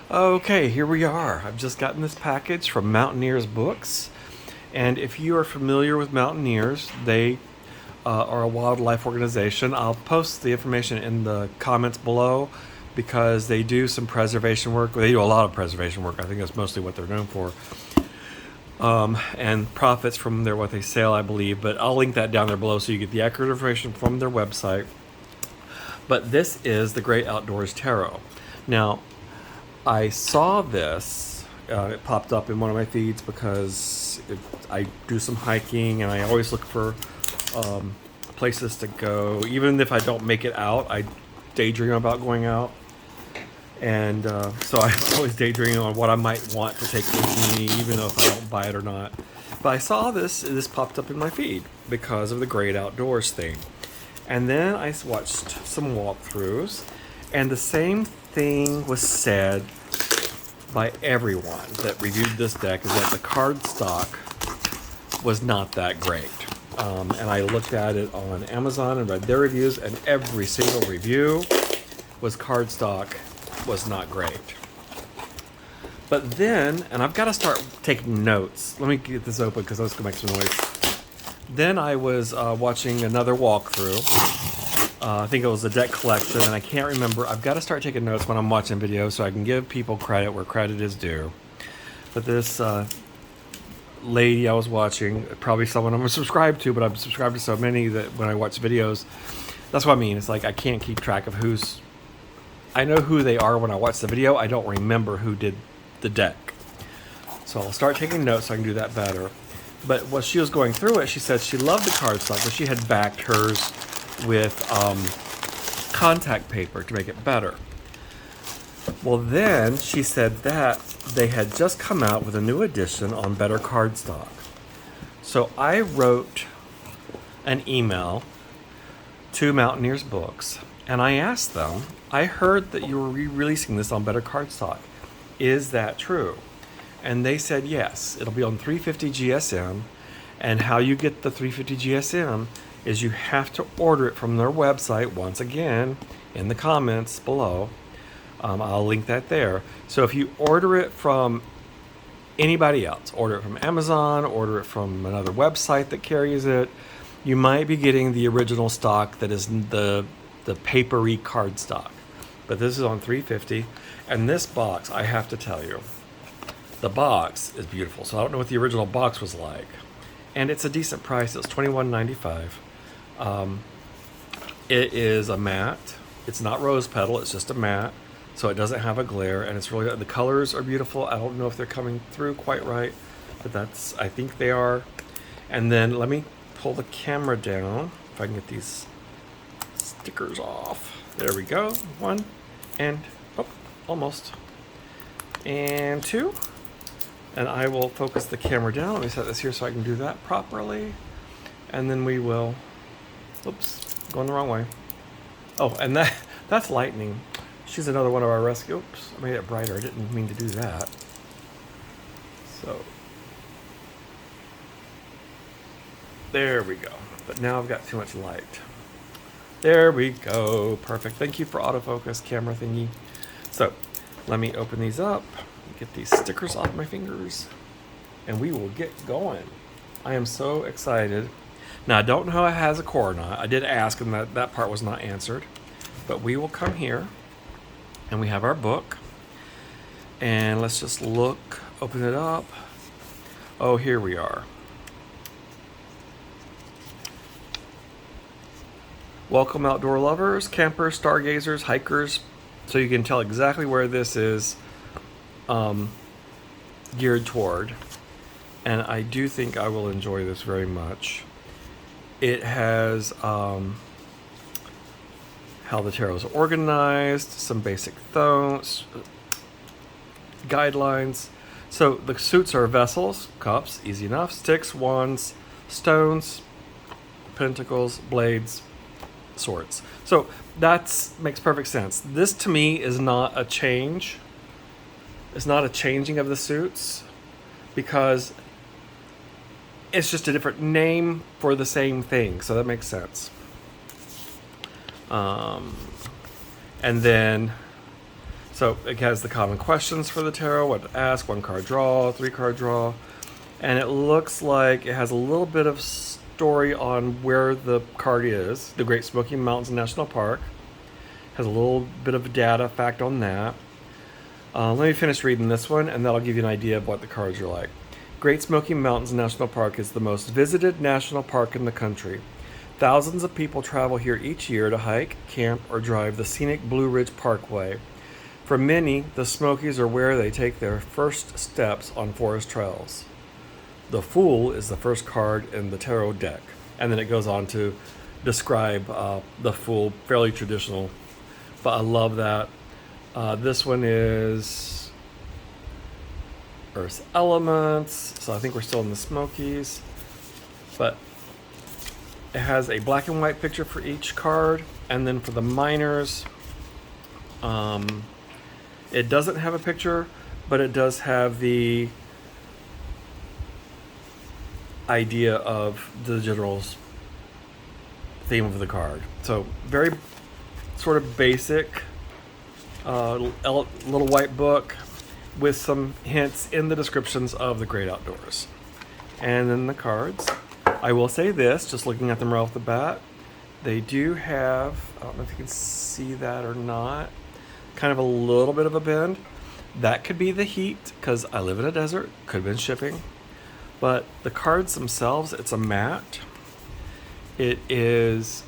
Okay, here we are. I've just gotten this package from Mountaineers Books. And if you are familiar with Mountaineers, they are a wildlife organization. I'll post the information in the comments below because they do some preservation work. They do a lot of preservation work. I think that's mostly what they're known for. And profits from their what they sell, I believe. But I'll link that down there below so you get the accurate information from their website. But this is the Great Outdoors Tarot. Now, I saw this. It popped up in one of my feeds because I do some hiking and I always look for places to go. Even if I don't make it out, I daydream about going out. And so I always daydream on what I might want to take with me, even though if I don't buy it or not. But I saw this popped up in my feed because of the Great Outdoors thing. And then I watched some walkthroughs, and the same thing was said by everyone that reviewed this deck, is that the cardstock was not that great. And I looked at it on Amazon and read their reviews, and every single review was cardstock was not great. But then, and I've got to start taking notes. Let me get this open because I was going to make some noise. Then I was watching another walkthrough. I think it was a deck collection, and I can't remember. I've got to start taking notes when I'm watching videos so I can give people credit where credit is due. But this lady I was watching, probably someone I'm subscribed to, but I'm subscribed to so many that when I watch videos, that's what I mean. It's like I can't keep track of who's... I know who they are when I watch the video. I don't remember who did the deck. So I'll start taking notes so I can do that better. But while she was going through it, she said she loved the cardstock, but she had backed hers with contact paper to make it better. Well, then she said that they had just come out with a new edition on better cardstock. So I wrote an email to Mountaineers Books, and I asked them, I heard that you were re-releasing this on better cardstock. Is that true? And they said yes, it'll be on 350 GSM, and how you get the 350 GSM is you have to order it from their website, once again, in the comments below. I'll link that there. So if you order it from anybody else, order it from Amazon, order it from another website that carries it, you might be getting the original stock that is the papery cardstock. But this is on 350, and this box, I have to tell you, the box is beautiful. So I don't know what the original box was like. And it's a decent price. It's $21.95. It is a matte. It's not rose petal. It's just a matte. So it doesn't have a glare. And it's really, the colors are beautiful. I don't know if they're coming through quite right, but I think they are. And then let me pull the camera down if I can get these stickers off. There we go. One and, almost. And two. And I will focus the camera down. Let me set this here so I can do that properly. And then we will, oops, going the wrong way. Oh, and that's Lightning. She's another one of our rescue. Oops, I made it brighter. I didn't mean to do that. So, there we go. But now I've got too much light. There we go. Perfect. Thank you for autofocus camera thingy. So, let me open these up. Get these stickers off my fingers, and we will get going. I am so excited. Now, I don't know how it has a core or not. I did ask, and that part was not answered. But we will come here, and we have our book. And let's just look, open it up. Oh, here we are. Welcome, outdoor lovers, campers, stargazers, hikers. So you can tell exactly where this is geared toward, and I do think I will enjoy this very much. It has how the tarot is organized, some basic thoughts, guidelines. So the suits are vessels, cups, easy enough, sticks, wands, stones, pentacles, blades, swords. So that makes perfect sense. This to me is not a change. It's not a changing of the suits, because it's just a different name for the same thing. So that makes sense. And then So it has the common questions for the tarot, what to ask, 1 card draw, 3 card draw. And it looks like it has a little bit of story on where the card is. The Great Smoky Mountains National Park. Has a little bit of data fact on that. Let me finish reading this one, and that'll give you an idea of what the cards are like. Great Smoky Mountains National Park is the most visited national park in the country. Thousands of people travel here each year to hike, camp, or drive the scenic Blue Ridge Parkway. For many, the Smokies are where they take their first steps on forest trails. The Fool is the first card in the tarot deck, and then it goes on to describe the Fool, fairly traditional, but I love that. This one is Earth's Elements, so I think we're still in the Smokies, but it has a black and white picture for each card, and then for the minors, it doesn't have a picture, but it does have the idea of the general's theme of the card. So very sort of basic little white book with some hints in the descriptions of the great outdoors. And then the cards. I will say this, just looking at them right off the bat, they do have, I don't know if you can see that or not, kind of a little bit of a bend. That could be the heat, because I live in a desert, could have been shipping. But the cards themselves, it's a matte. It is,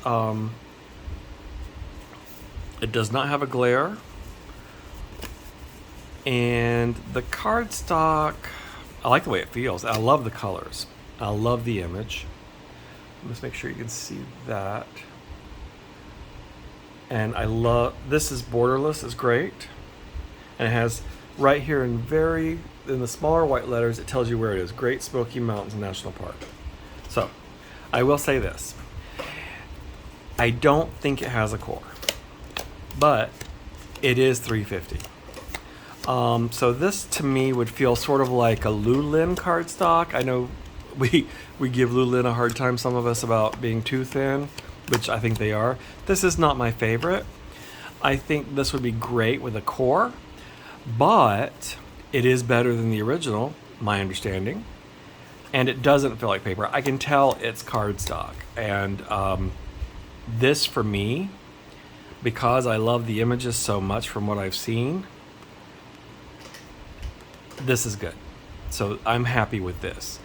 it does not have a glare. And the cardstock, I like the way it feels. I love the colors. I love the image. Let's make sure you can see that. And I love, this is borderless, is great. And it has right here in the smaller white letters, it tells you where it is. Great Smoky Mountains National Park. So, I will say this. I don't think it has a core, but it is $350. So this to me would feel sort of like a Lulin cardstock. I know we give Lulin a hard time, some of us, about being too thin, which I think they are. This is not my favorite. I think this would be great with a core, but it is better than the original, my understanding, and it doesn't feel like paper. I can tell it's cardstock, and this for me, because I love the images so much from what I've seen, this is good. So I'm happy with this.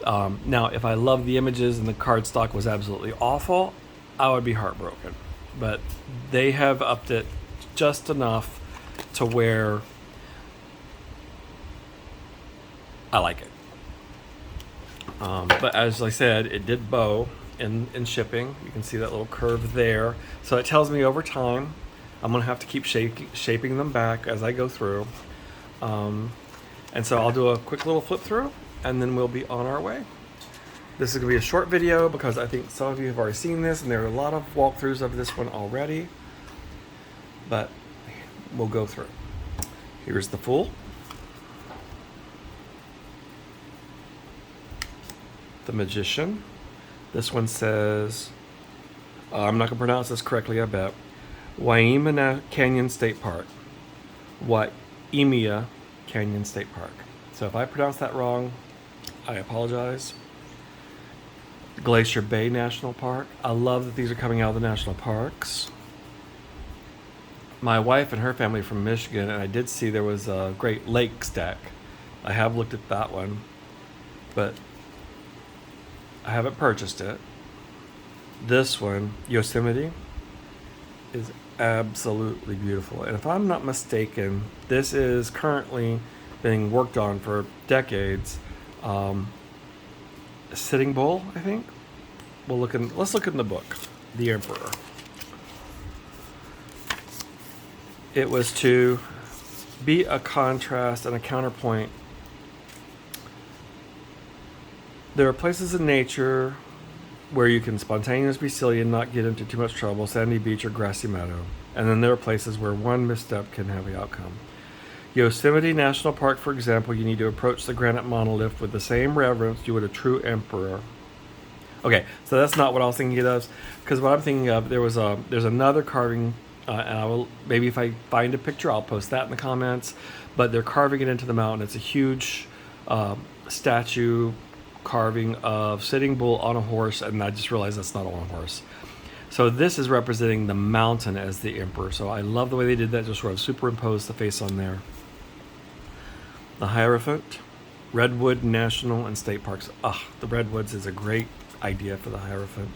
Now, if I love the images and the cardstock was absolutely awful, I would be heartbroken. But they have upped it just enough to where I like it. But as I said, it did bow in shipping. You can see that little curve there. So it tells me over time, I'm going to have to keep shaping them back as I go through. And so I'll do a quick little flip through, and then we'll be on our way. This is going to be a short video because I think some of you have already seen this, and there are a lot of walkthroughs of this one already. But we'll go through. Here's the Fool. The Magician. This one says, I'm not going to pronounce this correctly, I bet. Waimea Canyon State Park. Waimea Canyon State Park. So if I pronounce that wrong, I apologize. Glacier Bay National Park. I love that these are coming out of the national parks. My wife and her family are from Michigan, and I did see there was a Great Lakes deck. I have looked at that one, but I haven't purchased it. This one, Yosemite, is absolutely beautiful. And if I'm not mistaken, this is currently being worked on for decades. Sitting Bull, I think. Let's look in the book, The Emperor. It was to be a contrast and a counterpoint. There are places in nature where you can spontaneously be silly and not get into too much trouble, sandy beach or grassy meadow. And then there are places where one misstep can have the outcome. Yosemite National Park, for example, you need to approach the granite monolith with the same reverence you would a true emperor. Okay, so that's not what I was thinking of, because what I'm thinking of, there's another carving And I will, maybe if I find a picture, I'll post that in the comments. But they're carving it into the mountain. It's a huge statue carving of Sitting Bull on a horse, and I just realized that's not on a horse. So this is representing the mountain as the emperor. So I love the way they did that, just sort of superimposed the face on there. The Hierophant, Redwood National and State Parks. The Redwoods is a great idea for the Hierophant.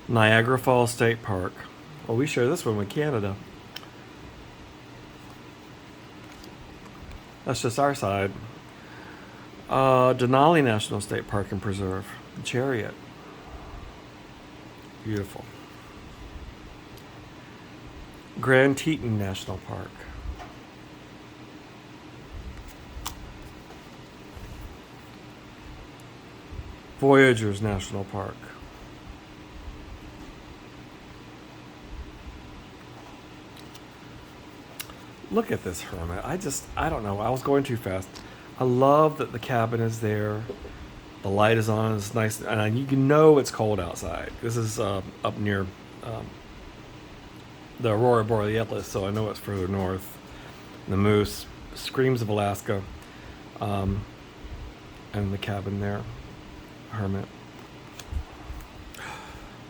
Niagara Falls State Park. Well, we share this one with Canada. That's just our side. Denali National State Park and Preserve. The Chariot. Beautiful. Grand Teton National Park. Voyageurs National Park. Look at this hermit. I don't know. I was going too fast. I love that the cabin is there. The light is on. It's nice. And you can know it's cold outside. This is up near the Aurora Borealis, so I know it's further north. The moose, screams of Alaska, and the cabin there. Hermit.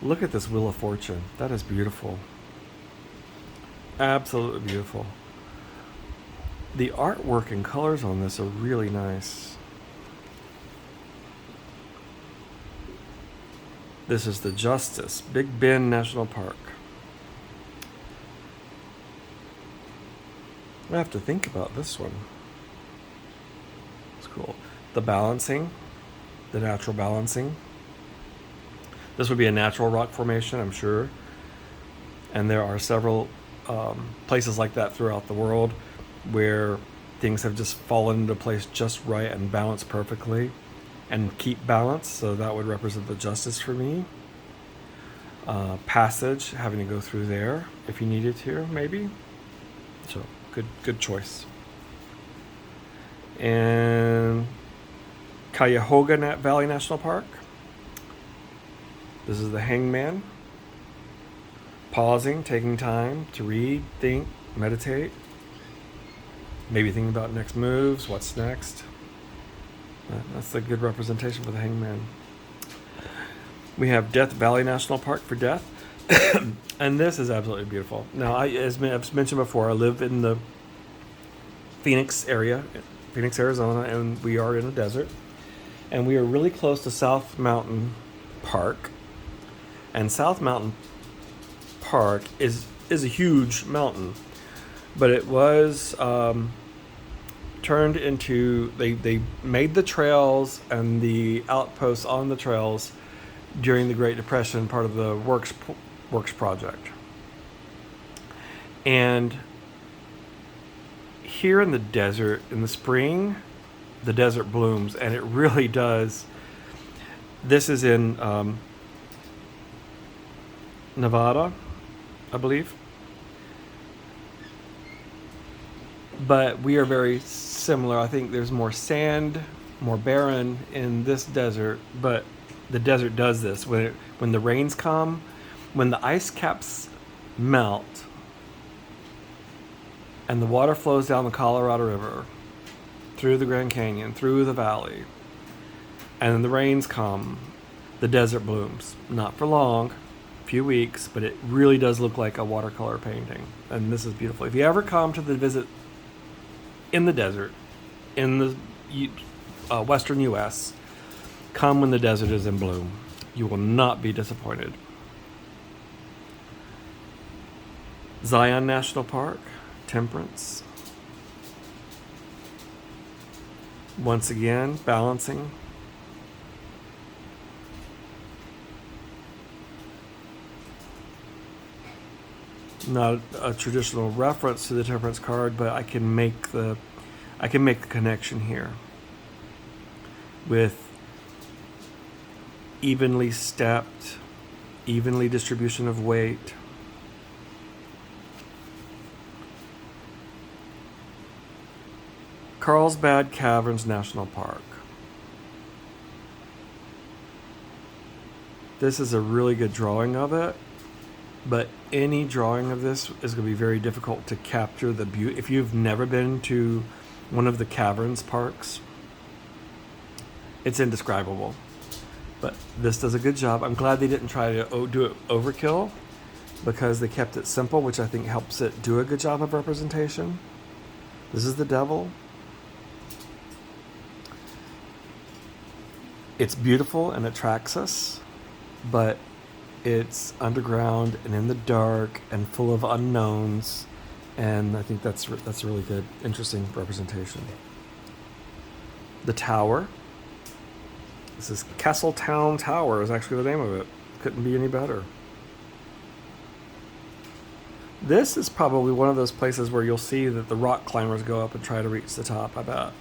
Look at this Wheel of Fortune. That is beautiful. Absolutely beautiful. The artwork and colors on this are really nice. This is the Justice, Big Bend National Park. I have to think about this one. It's cool. The Balancing, the Natural Balancing. This would be a natural rock formation, I'm sure. And there are several places like that throughout the world where things have just fallen into place just right and balanced perfectly and keep balance. So that would represent the Justice for me. Passage, having to go through there if you needed to, maybe. So good choice. And Cuyahoga Valley National Park. This is the Hangman. Pausing, taking time to read, think, meditate. Maybe thinking about next moves, what's next. That's a good representation for the Hangman. We have Death Valley National Park for death. And this is absolutely beautiful. Now, as I've mentioned before, I live in the Phoenix area, Phoenix, Arizona, and we are in a desert. And we are really close to South Mountain Park. And South Mountain Park is a huge mountain. But it was turned into, they made the trails and the outposts on the trails during the Great Depression, part of the Works project. And here in the desert, in the spring, the desert blooms, and it really does. This is in Nevada, I believe. But we are very similar. I think there's more sand, more barren in this desert, but the desert does this. When the rains come, when the ice caps melt, and the water flows down the Colorado River, through the Grand Canyon, through the valley, and the rains come, the desert blooms. Not for long, a few weeks, but it really does look like a watercolor painting. And this is beautiful. If you ever come to the visit in the desert, in the western U.S., come when the desert is in bloom. You will not be disappointed. Zion National Park, Temperance. Once again, balancing. Not a traditional reference to the Temperance card, but I can make the connection here with evenly stepped, evenly distribution of weight. Carlsbad Caverns National Park. This is a really good drawing of it. but any drawing of this is going to be very difficult to capture the beauty. If you've never been to one of the caverns parks, it's indescribable. But this does a good job. I'm glad they didn't try to do it overkill, because they kept it simple, which I think helps it do a good job of representation. This is the devil. It's beautiful and attracts us, but it's underground and in the dark and full of unknowns, and I think that's a really good, interesting representation. The tower. This is Castletown Tower is actually the name of it. Couldn't be any better. This is probably one of those places where you'll see that the rock climbers go up and try to reach the top, I bet.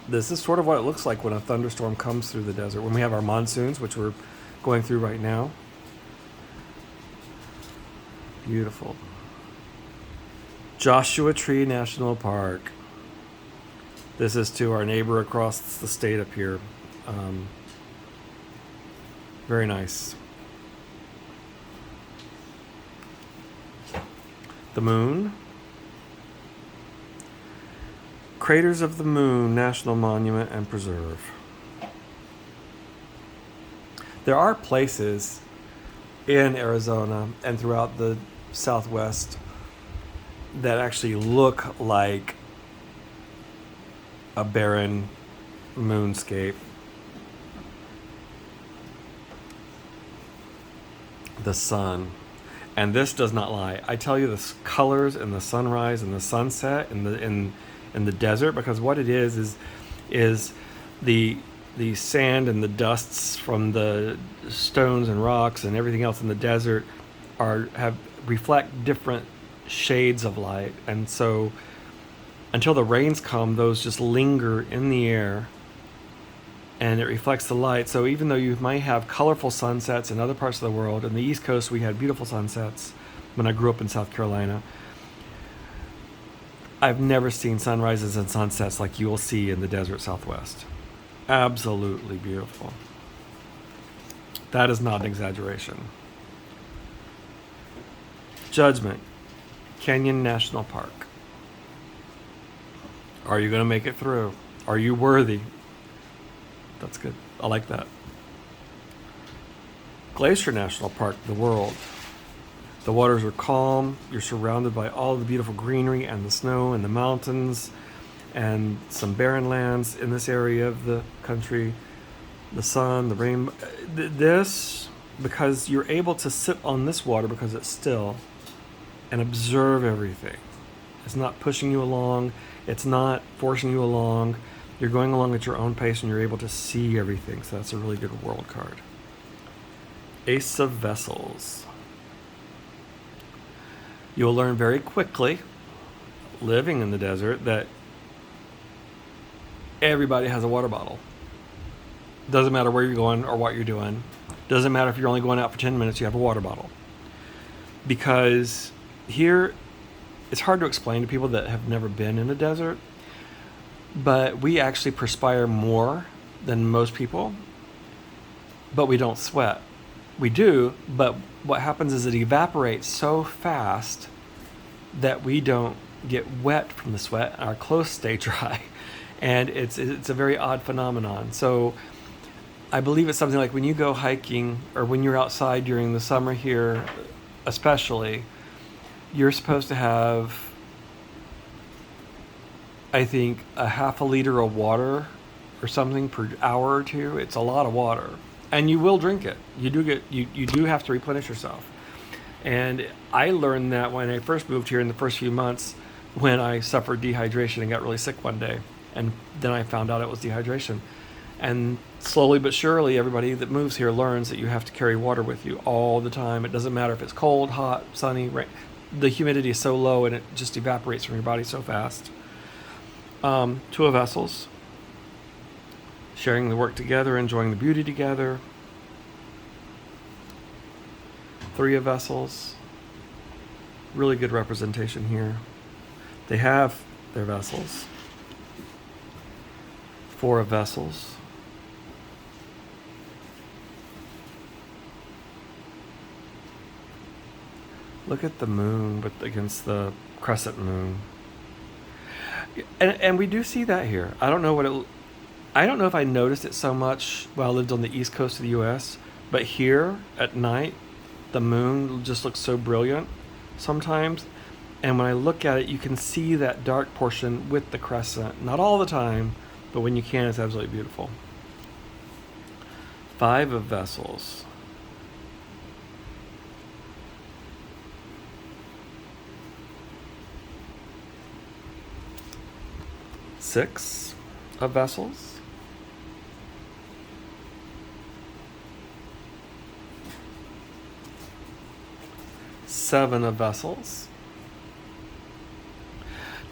This is sort of what it looks like when a thunderstorm comes through the desert, when we have our monsoons, which we're going through right now. Beautiful. Joshua Tree National Park. This is to our neighbor across the state up here. Very nice. The moon. Craters of the Moon National Monument and Preserve. There are places in Arizona and throughout the Southwest that actually look like a barren moonscape. The sun. And this does not lie. I tell you, the colors in the sunrise and the sunset in the desert, because what it is the sand and the dusts from the stones and rocks and everything else in the desert reflect different shades of light, and so until the rains come, those just linger in the air and it reflects the light. So even though you might have colorful sunsets in other parts of the world, in the East Coast we had beautiful sunsets when I grew up in South Carolina, I've never seen sunrises and sunsets like you will see in the desert Southwest. Absolutely beautiful. That is not an exaggeration. Judgment Canyon National Park. Are you going to make it through? Are you worthy? That's good. I like that. Glacier National Park, the world. The waters are calm. You're surrounded by all the beautiful greenery and the snow and the mountains and some barren lands in this area of the country. The sun, the rainbow. This, because you're able to sit on this water because it's still and observe everything. It's not pushing you along. It's not forcing you along. You're going along at your own pace and you're able to see everything. So that's a really good world card. Ace of Vessels. You'll learn very quickly, living in the desert, that everybody has a water bottle. Doesn't matter where you're going or what you're doing. Doesn't matter if you're only going out for 10 minutes, you have a water bottle. Because here, it's hard to explain to people that have never been in a desert, but we actually perspire more than most people, but we don't sweat. We do, but what happens is it evaporates so fast that we don't get wet from the sweat. Our clothes stay dry, and it's a very odd phenomenon. So I believe it's something like when you go hiking or when you're outside during the summer here, especially, you're supposed to have, I think, a half a liter of water or something per hour or two. It's a lot of water, and you will drink it. You do have to replenish yourself. And I learned that when I first moved here in the first few months, when I suffered dehydration and got really sick one day, and then I found out it was dehydration. And slowly but surely, everybody that moves here learns that you have to carry water with you all the time. It doesn't matter if it's cold, hot, sunny, rain. The humidity is so low and it just evaporates from your body so fast. Two of Vessels. Sharing the work together, enjoying the beauty together. Three of Vessels. Really good representation here. They have their vessels. Four of Vessels. Look at the moon against the crescent moon. And we do see that here. I don't know if I noticed it so much while I lived on the east coast of the US, but here at night, the moon just looks so brilliant sometimes. And when I look at it, you can see that dark portion with the crescent. Not all the time, but when you can, it's absolutely beautiful. 5 of vessels. Six of vessels. Seven of vessels.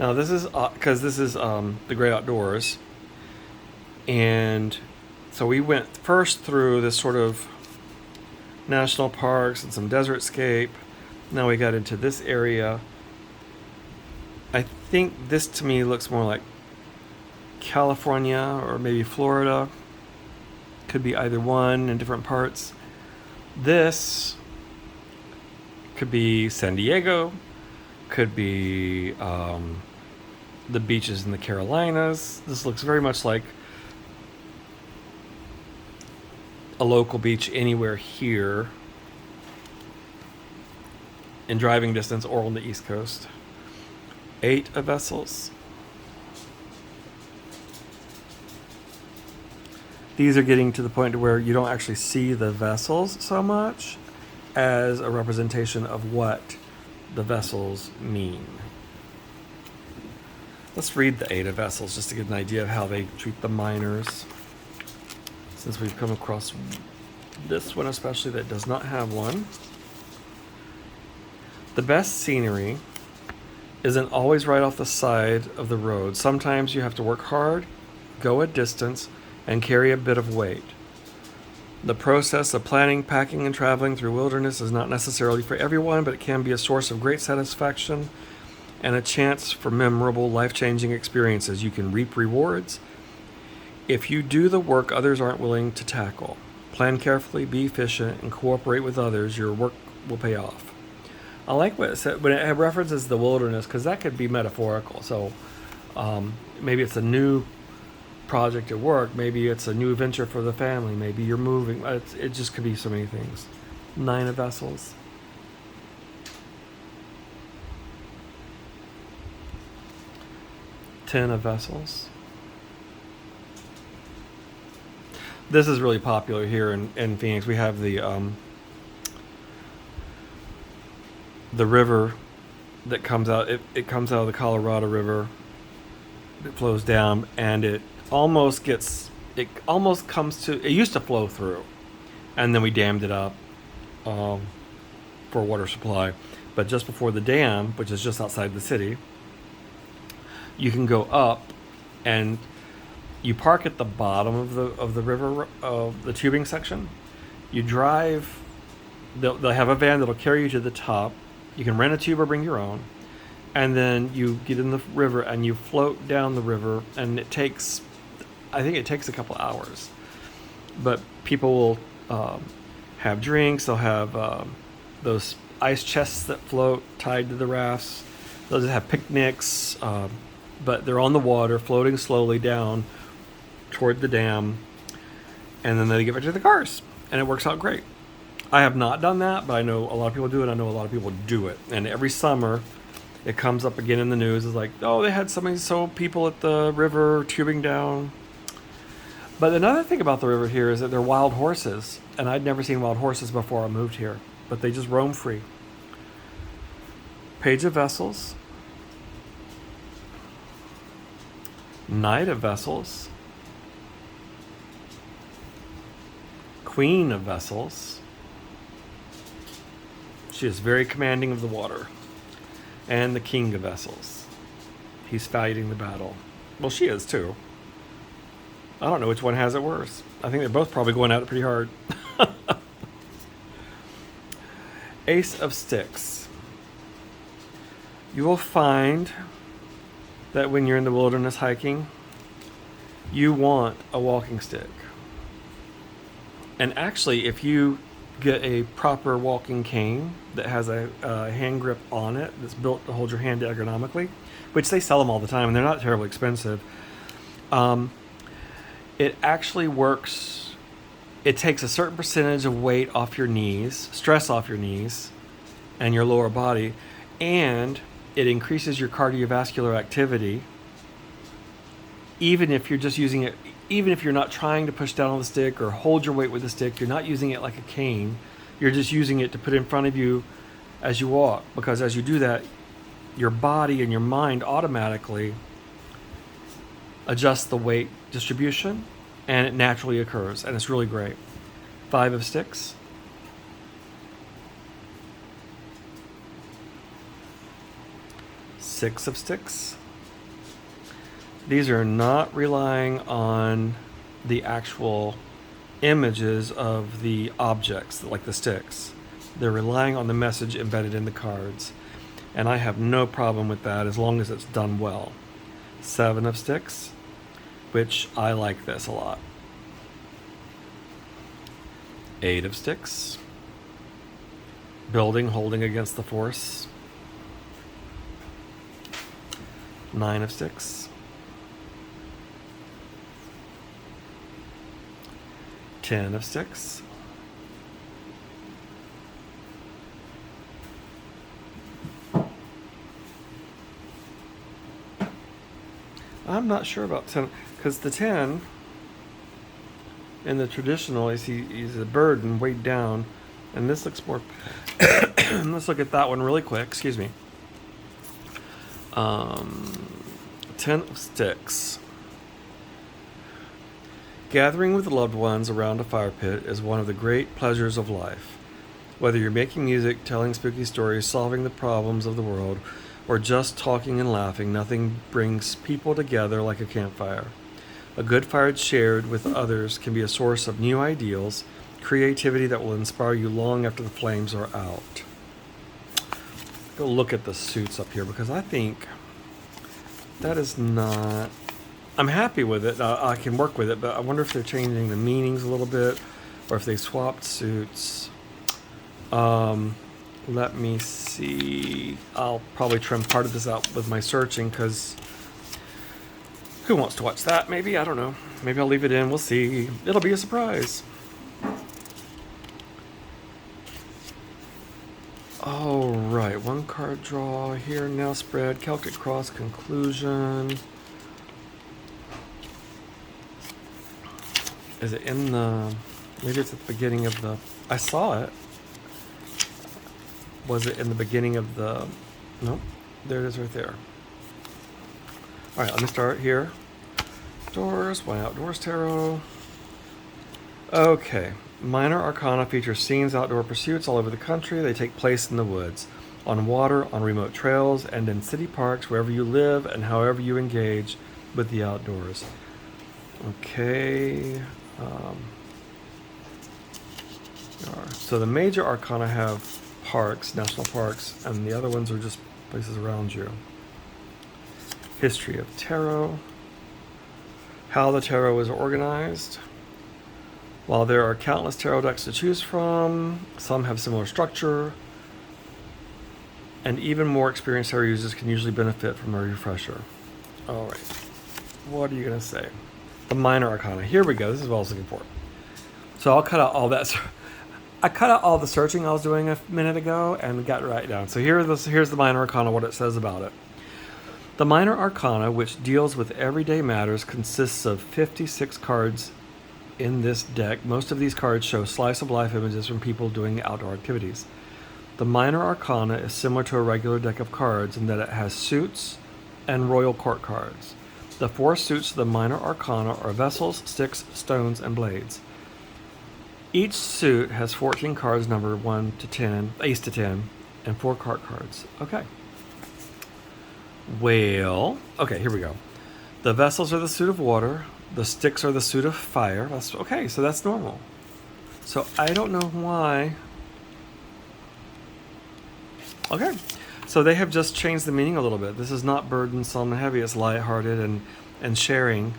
Now this is because this is the great outdoors, and so we went first through this sort of national parks and some desert scape. Now we got into this area. I think this to me looks more like California or maybe Florida. Could be either one in different parts. This could be San Diego, could be the beaches in the Carolinas. This looks very much like a local beach anywhere here in driving distance or on the East Coast. 8 of vessels. These are getting to the point where you don't actually see the vessels so much as a representation of what the vessels mean. Let's read the 8 of vessels just to get an idea of how they treat the miners, since we've come across this one especially that does not have one. The best scenery isn't always right off the side of the road. Sometimes you have to work hard, go a distance, and carry a bit of weight. The process of planning, packing, and traveling through wilderness is not necessarily for everyone, but it can be a source of great satisfaction and a chance for memorable, life-changing experiences. You can reap rewards if you do the work others aren't willing to tackle. Plan carefully, be efficient, and cooperate with others. Your work will pay off. I like what it said when it references the wilderness, because that could be metaphorical. So maybe it's a new project at work, maybe it's a new venture for the family, maybe you're moving. It just could be so many things. 9 of vessels. Ten of vessels. This is really popular here in Phoenix. We have the river that comes out. It comes out of the Colorado River. It flows down, and it almost comes to, it used to flow through, and then we dammed it up for water supply. But just before the dam, which is just outside the city, you can go up, and you park at the bottom of the river, of the tubing section. You drive, they'll have a van that'll carry you to the top. You can rent a tube or bring your own, and then you get in the river and you float down the river, and I think it takes a couple hours, but people will have drinks. They'll have those ice chests that float tied to the rafts. They'll just have picnics, but they're on the water, floating slowly down toward the dam, and then they get back to the cars, and it works out great. I have not done that, but I know a lot of people do it. I know a lot of people do it, and every summer it comes up again in the news. It's like, oh, they had so people at the river tubing down. But another thing about the river here is that they're wild horses, and I'd never seen wild horses before I moved here, but they just roam free. Page of vessels. Knight of vessels. Queen of vessels. She is very commanding of the water. And the king of vessels. He's fighting the battle. Well, she is too. I don't know which one has it worse. I think they're both probably going at it pretty hard. Ace of sticks. You will find that when you're in the wilderness hiking, you want a walking stick. And actually, if you get a proper walking cane that has a hand grip on it that's built to hold your hand ergonomically, which they sell them all the time, and they're not terribly expensive. It actually works. It takes a certain percentage of weight off your knees, stress off your knees and your lower body, and it increases your cardiovascular activity. Even if you're just using it, even if you're not trying to push down on the stick or hold your weight with the stick, you're not using it like a cane. You're just using it to put in front of you as you walk, because as you do that, your body and your mind automatically adjust the weight distribution, and it naturally occurs, and it's really great. 5 of sticks. Six of sticks. These are not relying on the actual images of the objects, like the sticks. They're relying on the message embedded in the cards. And I have no problem with that as long as it's done well. 7 of sticks, which I like this a lot. 8 of sticks. Building, holding against the force. 9 of sticks. 10 of sticks. I'm not sure about 10, because the 10 in the traditional is he's a burden weighed down, and this looks more. Let's look at that one really quick. Excuse me. 10 of sticks. Gathering with loved ones around a fire pit is one of the great pleasures of life. Whether you're making music, telling spooky stories, solving the problems of the world, or just talking and laughing, nothing brings people together like a campfire. A good fire shared with others can be a source of new ideals, creativity that will inspire you long after the flames are out. Go look at the suits up here, because I think that is not... I'm happy with it. I can work with it, but I wonder if they're changing the meanings a little bit, or if they swapped suits. Let me see. I'll probably trim part of this out with my searching, because who wants to watch that? Maybe, I don't know. Maybe I'll leave it in. We'll see. It'll be a surprise. All right, one card draw here. Now spread. Celtic Cross conclusion. Is it in the... Maybe it's at the beginning of the... I saw it. Was it in the beginning of the... Nope. There it is right there. All right, let me start here. Doors, One Outdoors Tarot. Okay. Minor Arcana features scenes, outdoor pursuits all over the country. They take place in the woods, on water, on remote trails, and in city parks, wherever you live and however you engage with the outdoors. Okay. So the major Arcana have parks, national parks, and the other ones are just places around you. History of Tarot. How the tarot is organized. While there are countless tarot decks to choose from, some have similar structure, and even more experienced tarot users can usually benefit from a refresher. All right, what are you going to say? The Minor Arcana. Here we go. This is what I was looking for. So I'll cut out all that. I cut out all the searching I was doing a minute ago and got right down. So here's the Minor Arcana, what it says about it. The Minor Arcana, which deals with everyday matters, consists of 56 cards in this deck. Most of these cards show slice-of-life images from people doing outdoor activities. The Minor Arcana is similar to a regular deck of cards in that it has suits and royal court cards. The 4 suits of the Minor Arcana are vessels, sticks, stones, and blades. Each suit has 14 cards numbered 1 to 10, ace to 10, and 4 card cards. Okay. Well, okay, here we go. The vessels are the suit of water. The sticks are the suit of fire. That's okay, so that's normal. So I don't know why. Okay, so they have just changed the meaning a little bit. This is not burdensome and heavy. It's lighthearted and sharing.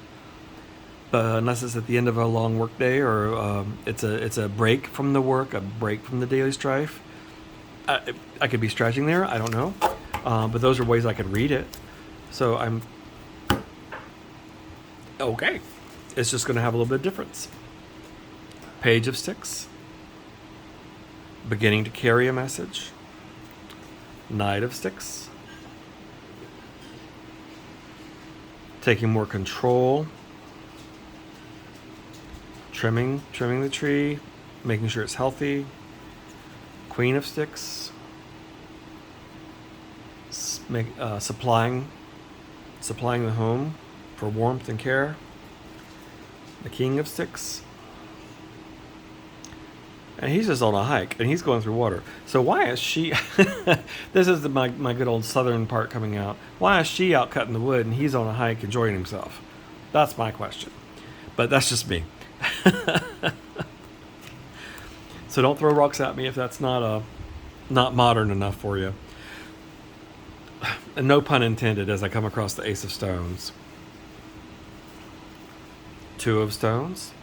unless it's at the end of a long work day, or it's a break from the work, a break from the daily strife. I could be stretching there. I don't know, but those are ways I could read it. So I'm okay. It's just going to have a little bit of difference. Page of Sticks. Beginning to carry a message. Knight of Sticks. Taking more control. Trimming the tree, making sure it's healthy. Queen of Sticks. Supplying the home for warmth and care. The King of Sticks. And he's just on a hike, and he's going through water. So why is she... This is my good old southern part coming out. Why is she out cutting the wood, and he's on a hike enjoying himself? That's my question. But that's just me. So don't throw rocks at me if that's not modern enough for you. And no pun intended as I come across the Ace of Stones. Two of Stones.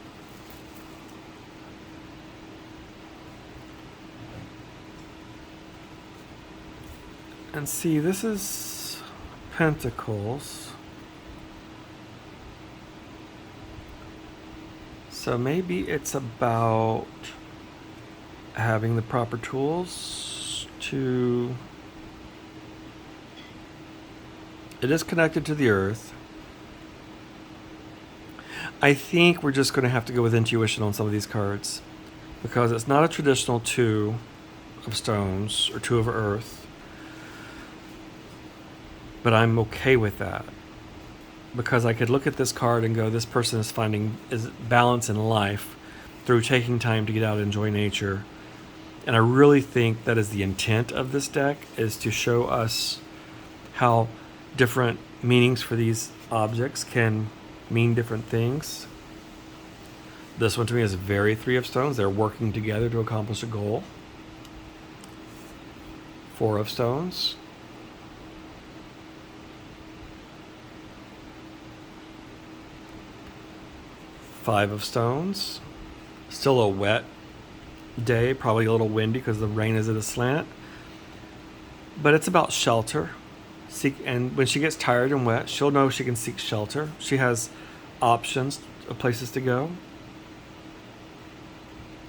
And see, this is Pentacles. So maybe it's about having the proper tools to... It is connected to the earth. I think we're just going to have to go with intuition on some of these cards, because it's not a traditional two of stones or two of earth. But I'm okay with that, because I could look at this card and go, this person is finding balance in life through taking time to get out and enjoy nature. And I really think that is the intent of this deck, is to show us how different meanings for these objects can mean different things. This one to me is very Three of Stones. They're working together to accomplish a goal. Four of Stones. Five of Stones. Still a wet day, probably a little windy because the rain is at a slant. But it's about shelter. And when she gets tired and wet, she'll know she can seek shelter. She has options of places to go.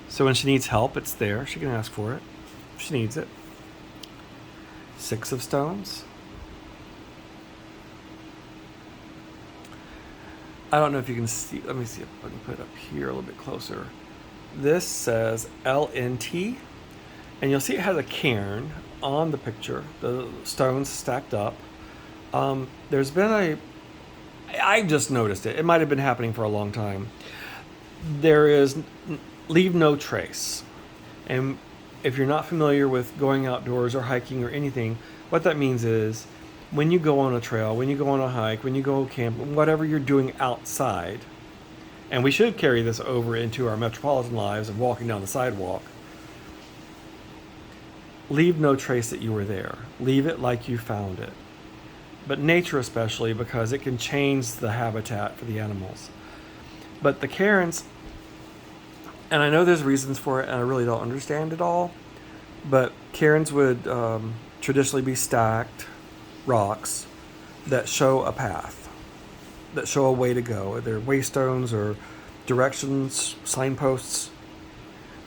So when she needs help, it's there. She can ask for it if she needs it. Six of Stones. I don't know if you can see. Let me see if I can put it up here a little bit closer. This says LNT, and you'll see it has a cairn on the picture, the stones stacked up. There's been I just noticed it. It might have been happening for a long time. There is leave no trace. And if you're not familiar with going outdoors or hiking or anything, what that means is when you go on a trail, when you go on a hike, when you go camp, whatever you're doing outside, and we should carry this over into our metropolitan lives of walking down the sidewalk, leave no trace that you were there. Leave it like you found it. But nature especially, because it can change the habitat for the animals. But the cairns, and I know there's reasons for it, and I really don't understand it all, but cairns would traditionally be stacked rocks that show a path, that show a way to go. They're waystones or directions, signposts.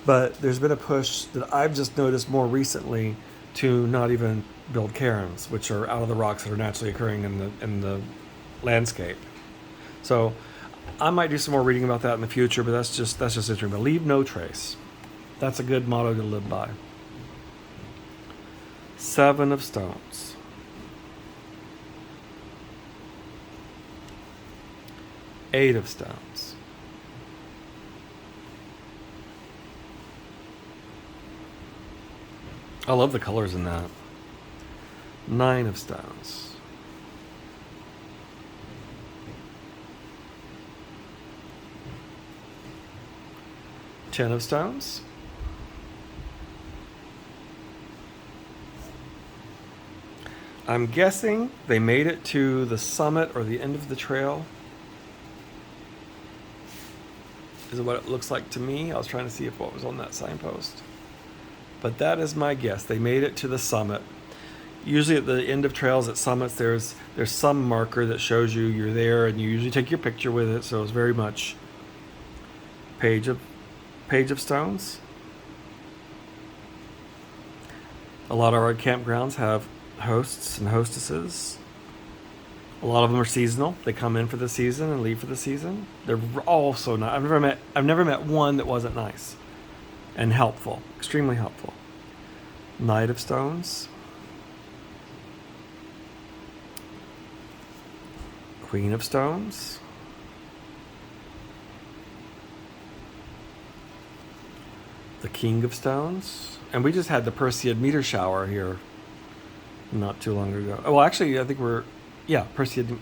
But there's been a push that I've just noticed more recently to not even build cairns, which are out of the rocks that are naturally occurring in the landscape. So I might do some more reading about that in the future, but that's just interesting. But leave no trace. That's a good motto to live by. Seven of Stones. Eight of Stones. I love the colors in that. Nine of Stones. Ten of Stones. I'm guessing they made it to the summit or the end of the trail. is what it looks like to me. I was trying to see if what was on that signpost. But that is my guess. They made it to the summit. Usually at the end of trails at summits, there's some marker that shows you you're there, and you usually take your picture with it. So it's very much page of stones. A lot of our campgrounds have hosts and hostesses. A lot of them are seasonal. They come in for the season and leave for the season. They're all so nice. I've never met one that wasn't nice and helpful, extremely helpful. Knight of Stones. Queen of Stones. The King of Stones. And we just had the Perseid meteor shower here not too long ago. Oh, well, actually, I think Perseid,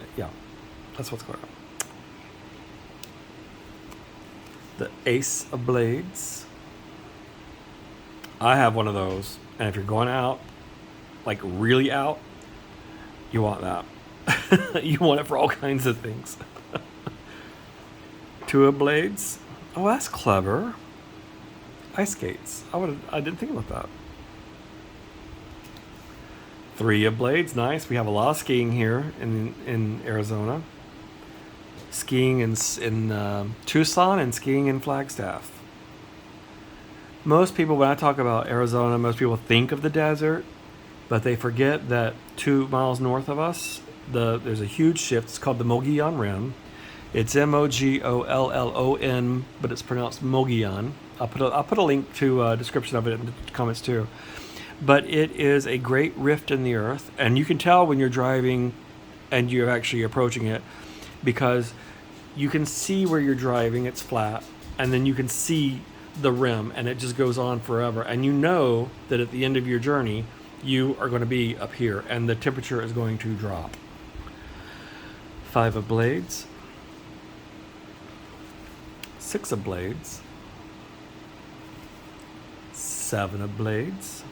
that's what's going on. The Ace of Blades. I have one of those, and if you're going out, like really out, you want that. You want it for all kinds of things. Two of Blades. Oh, that's clever. Ice skates. I didn't think about that. Three of Blades. Nice. We have a lot of skiing here in Arizona. Skiing in Tucson and skiing in Flagstaff. Most people, when I talk about Arizona, most people think of the desert, but they forget that 2 miles north of us, there's a huge shift. It's called the Mogollon Rim. It's Mogollon, but it's pronounced Mogollon. I'll put a link to a description of it in the comments too. But it is a great rift in the earth, and you can tell when you're driving and you're actually approaching it, because you can see where you're driving, it's flat, and then you can see the rim, and it just goes on forever. And you know that at the end of your journey, you are going to be up here, and the temperature is going to drop. Five of Blades. Six of Blades. Seven of Blades.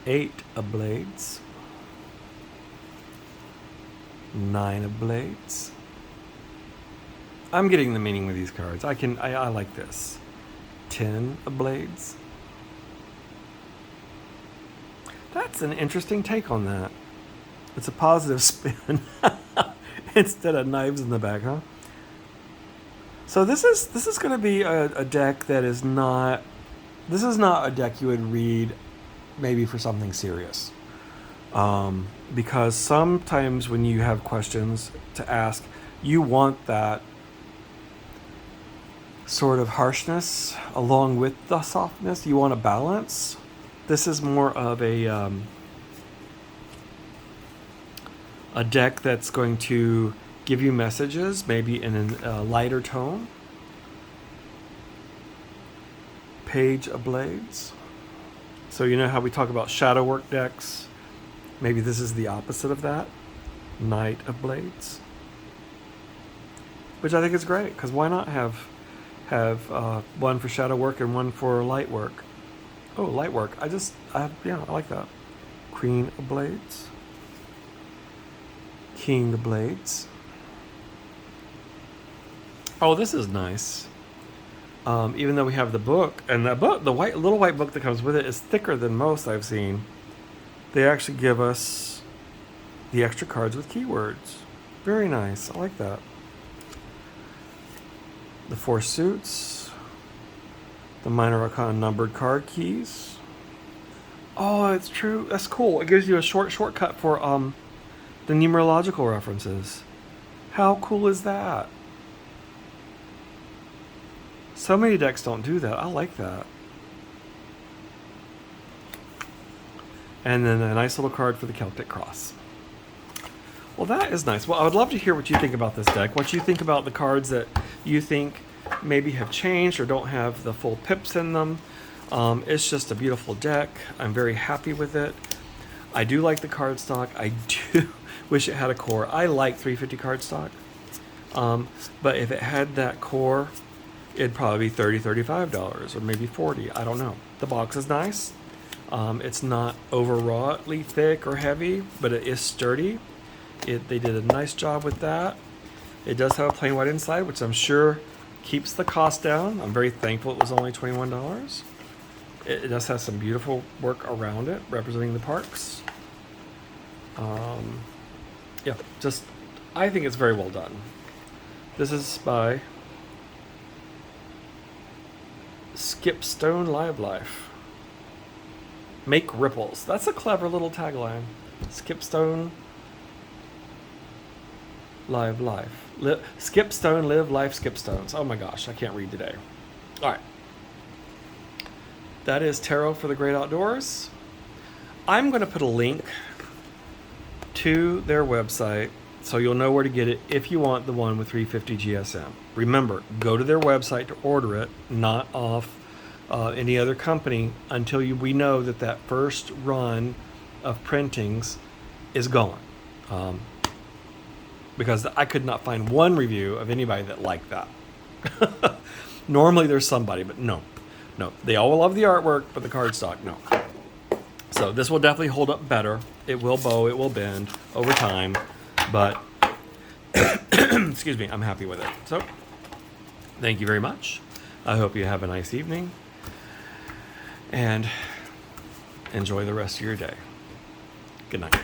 Eight of Blades. Nine of Blades. I'm getting the meaning with these cards. I like this. 10 of Blades. That's an interesting take on that. It's a positive spin instead of knives in the back, huh? So this is going to be a deck that is not. This is not a deck you would read maybe for something serious, because sometimes when you have questions to ask, you want that sort of harshness along with the softness. You want a balance. This is more of a deck that's going to give you messages, maybe in a lighter tone. Page of Blades. So you know how we talk about shadow work decks? Maybe this is the opposite of that. Knight of Blades. Which I think is great, because why not have one for shadow work and one for light work? Oh, light work. I like that. Queen of Blades. King of Blades. Oh, this is nice. Even though we have the book, and the little white book that comes with it is thicker than most I've seen. They actually give us the extra cards with keywords. Very nice. I like that. The 4 suits. The minor arcana numbered card keys. Oh, it's true. That's cool. It gives you a shortcut for the numerological references. How cool is that? So many decks don't do that. I like that. And then a nice little card for the Celtic Cross. Well, that is nice. Well, I would love to hear what you think about this deck. What you think about the cards that you think maybe have changed or don't have the full pips in them. It's just a beautiful deck. I'm very happy with it. I do like the cardstock. I do wish it had a core. I like 350 cardstock. But if it had that core, it'd probably be $30, $35 or maybe $40. I don't know. The box is nice. It's not overwrougtly thick or heavy, but it is sturdy. They did a nice job with that. It does have a plain white inside, which I'm sure keeps the cost down. I'm very thankful it was only $21. It does have some beautiful work around it, representing the parks. Yeah, just, I think it's very well done. This is by Skipstone Live Life. Make ripples. That's a clever little tagline. Skipstone Live Life. Skipstone Live Life Skipstones. Oh my gosh, I can't read today. All right. That is Tarot for the Great Outdoors. I'm going to put a link to their website so you'll know where to get it if you want the one with 350 GSM. Remember, go to their website to order it, not off any other company until we know that that first run of printings is gone. Because I could not find one review of anybody that liked that. Normally there's somebody, but no. They all love the artwork, but the cardstock, no. So this will definitely hold up better. It will bow, it will bend over time, but excuse me, I'm happy with it. So thank you very much. I hope you have a nice evening and enjoy the rest of your day. Good night.